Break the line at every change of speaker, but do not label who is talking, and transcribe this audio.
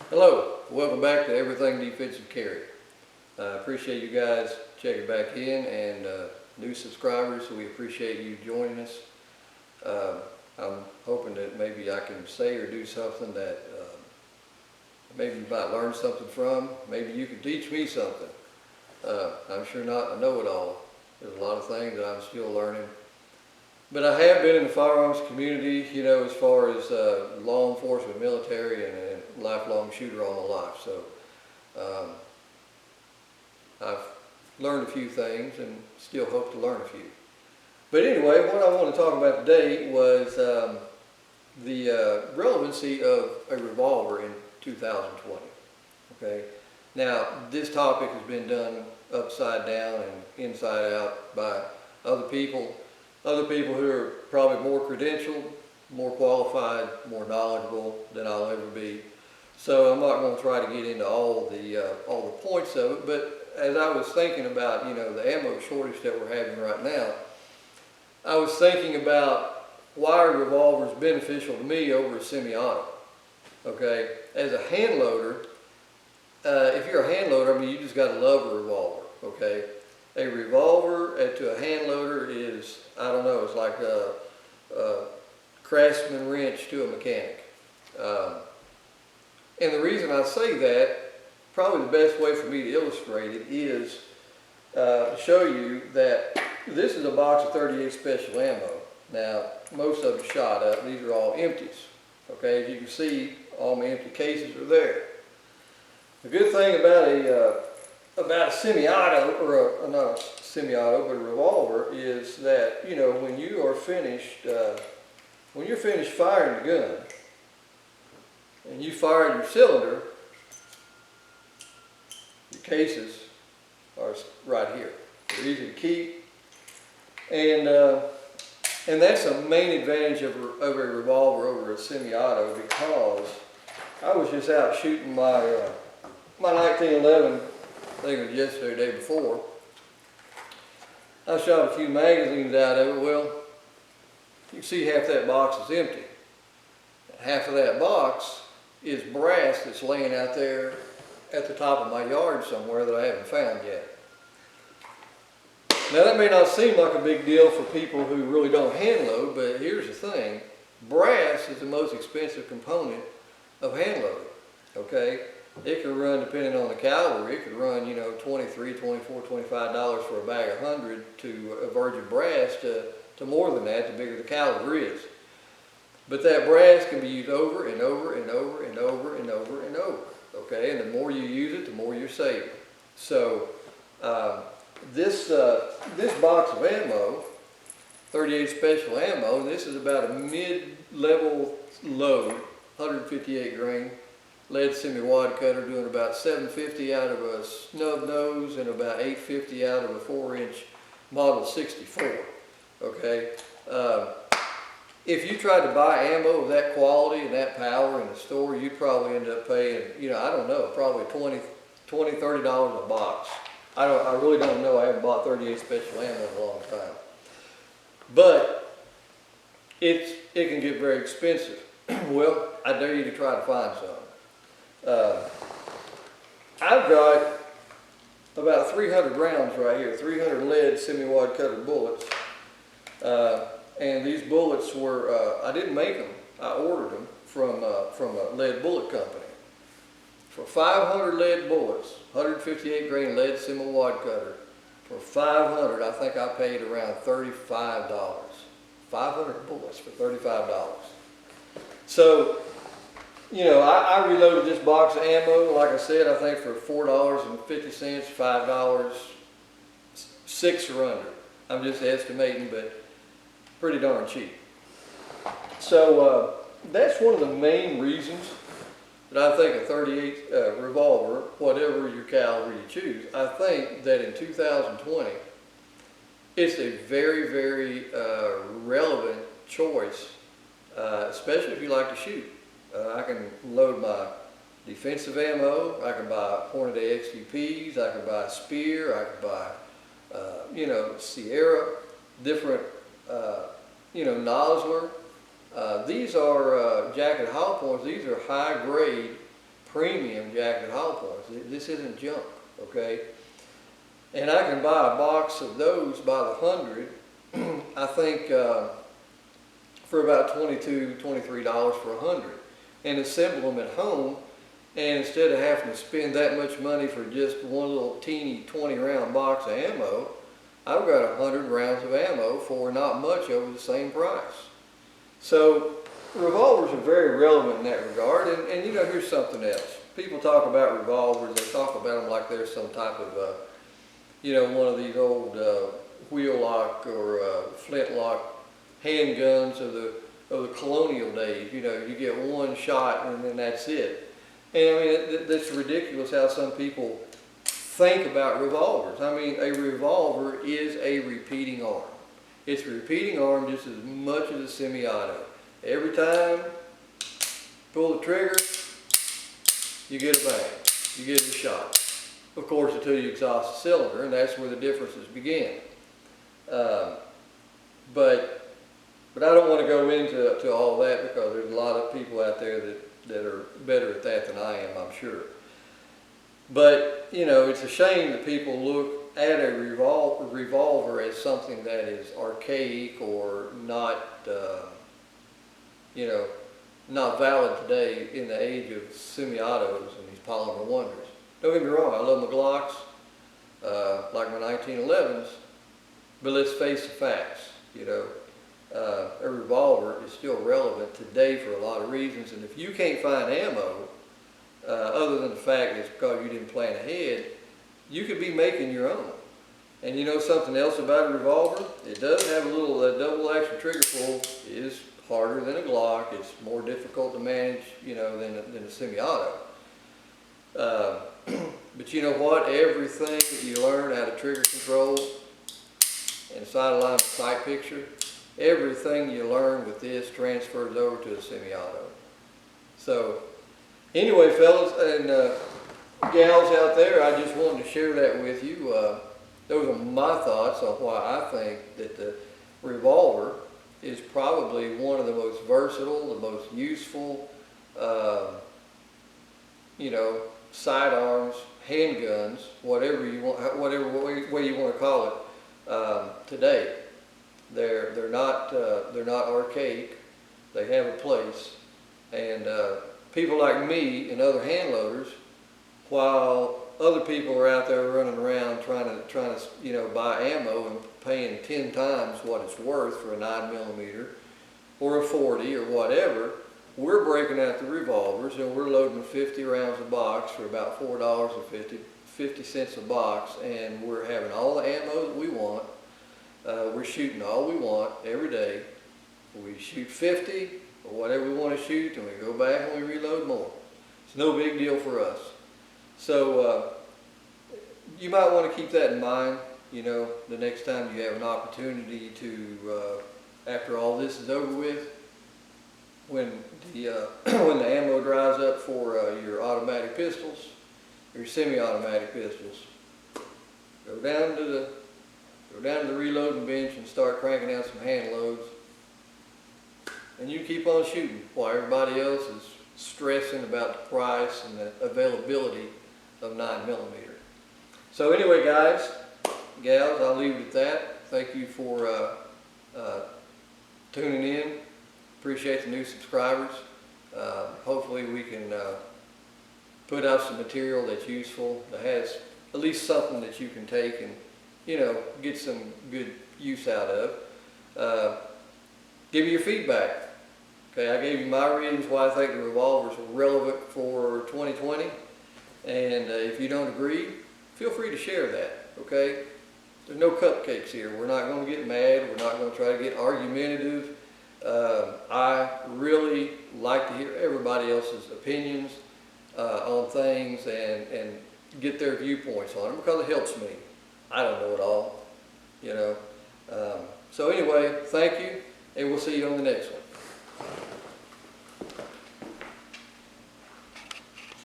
Hello, welcome back to Everything Defensive Carry. I appreciate you guys checking back in, and new subscribers, so we appreciate you joining us. I'm hoping that maybe I can say or do something that maybe you might learn something from. Maybe you can teach me something. I'm sure not a know-it-all. There's a lot of things that I'm still learning. But I have been in the firearms community, you know, as far as law enforcement, military, and a lifelong shooter all my life. So I've learned a few things and still hope to learn a few. But anyway, what I want to talk about today was the relevancy of a revolver in 2020. Okay, now this topic has been done upside down and inside out by other people who are probably more credentialed, more qualified, more knowledgeable than I'll ever be. So I'm not going to try to get into all the points of it, but as I was thinking about, you know, the ammo shortage that we're having right now, I was thinking about why a revolver is beneficial to me over a semi-auto. Okay, as a hand loader, if you're a hand loader, I mean, you just got to love a revolver. Okay, a revolver to a hand loader is, I don't know, it's like a craftsman wrench to a mechanic. And the reason I say that, probably the best way for me to illustrate it is to show you that this is a box of 38 special ammo. Now, most of them shot up. These are all empties. Okay, as you can see, all my empty cases are there. The good thing about a semi-auto, or not a semi-auto, but a revolver, is that, you know, when you are finished, when you're finished firing the gun, and you fire your cylinder, your cases are right here. They're easy to keep, and that's a main advantage of a revolver over a semi-auto, because I was just out shooting my 1911. I think it was yesterday or the day before. I shot a few magazines out of it. Well, you can see half that box is empty. Half of that box is brass that's laying out there at the top of my yard somewhere that I haven't found yet. Now, that may not seem like a big deal for people who really don't hand load, but here's the thing. Brass is the most expensive component of hand loading. Okay? It could run, depending on the caliber, it could run, you know, $23, $24, $25 for a bag of 100 to a virgin brass to more than that, the bigger the caliber is. But that brass can be used over and over and over and over and over and over. Okay, and the more you use it, the more you're saving. So this box of ammo, 38 special ammo, this is about a mid-level load, 158 grain. Lead semi-wad cutter, doing about 750 out of a snub nose and about 850 out of a 4-inch model 64. Okay, if you tried to buy ammo of that quality and that power in the store, you'd probably end up paying, you know, I don't know, probably $20, $30 a box. I really don't know. I haven't bought 38 special ammo in a long time, but it can get very expensive. Well, I dare you to try to find some. I've got about 300 rounds right here, 300 lead semi-wad cutter bullets, and these bullets were, I didn't make them, I ordered them from a lead bullet company. For 500 lead bullets, 158 grain lead semi-wad cutter, for 500, I think I paid around $35. 500 bullets for $35. So, you know, I reloaded this box of ammo, like I said, I think for $4.50, $5, 6 or under. I'm just estimating, but pretty darn cheap. So that's one of the main reasons that I think a 38 revolver, whatever your caliber you choose, I think that in 2020, it's a very, very relevant choice, especially if you like to shoot. I can load my defensive ammo, I can buy Hornady XTPs, I can buy Spear, I can buy, you know, Sierra, different, you know, Nosler. These are jacket hollow points. These are high grade premium jacket hollow points. This isn't junk, okay? And I can buy a box of those by the 100, I think for about $22, $23 for 100, and assemble them at home. And instead of having to spend that much money for just one little teeny 20-round box of ammo, I've got 100 rounds of ammo for not much over the same price. So revolvers are very relevant in that regard. And you know, here's something else. People talk about revolvers, they talk about them like they're some type of, you know, one of these old wheel lock or flintlock handguns of the colonial days. You know, you get one shot and then that's it. And I mean, that's ridiculous how some people think about revolvers. I mean, a revolver is a repeating arm. It's a repeating arm just as much as a semi-auto. Every time pull the trigger, you get a bang, you get a shot. Of course, until you exhaust the cylinder, and that's where the differences begin. But I don't want to go into all that, because there's a lot of people out there that are better at that than I am, I'm sure. But, you know, it's a shame that people look at a revolver as something that is archaic or not, you know, not valid today in the age of semi-autos and these polymer wonders. Don't get me wrong, I love my Glocks, like my 1911s, but let's face the facts, you know. A revolver is still relevant today for a lot of reasons, and if you can't find ammo, other than the fact that it's because you didn't plan ahead, you could be making your own. And you know something else about a revolver? It does have a little double action trigger pull. It is harder than a Glock. It's more difficult to manage, you know, than a semi-auto. But you know what? Everything that you learn out of trigger control and sight alignment sight picture, everything you learn with this transfers over to a semi-auto. So anyway, fellas and gals out there, I just wanted to share that with you. Those are my thoughts on why I think that the revolver is probably one of the most versatile, the most useful, you know, sidearms, handguns, whatever you want, whatever way you want to call it, today. They're not archaic. They have a place, and people like me and other hand loaders, while other people are out there running around trying to you know, buy ammo and paying 10 times what it's worth for a 9mm or a 40 or whatever, we're breaking out the revolvers and we're loading 50 rounds a box for about $4.50 a box, and we're having all the ammo that we want. We're shooting all we want every day. We shoot 50 or whatever we want to shoot, and we go back and we reload more. It's no big deal for us. So you might want to keep that in mind, you know, the next time you have an opportunity to, after all this is over with, when the ammo dries up for your automatic pistols, your semi-automatic pistols, go down to the reloading bench and start cranking out some hand loads, and you keep on shooting while everybody else is stressing about the price and the availability of 9mm. So anyway, guys, gals, I'll leave it at that. Thank you for tuning in. Appreciate the new subscribers. Hopefully we can put out some material that's useful, that has at least something that you can take and, you know, get some good use out of. Give me your feedback. Okay, I gave you my reasons why I think the revolvers are relevant for 2020. And if you don't agree, feel free to share that, okay? There's no cupcakes here. We're not going to get mad. We're not going to try to get argumentative. I really like to hear everybody else's opinions on things and get their viewpoints on them, because it helps me. I don't know it all, you know. So anyway, thank you, and we'll see you on the next one.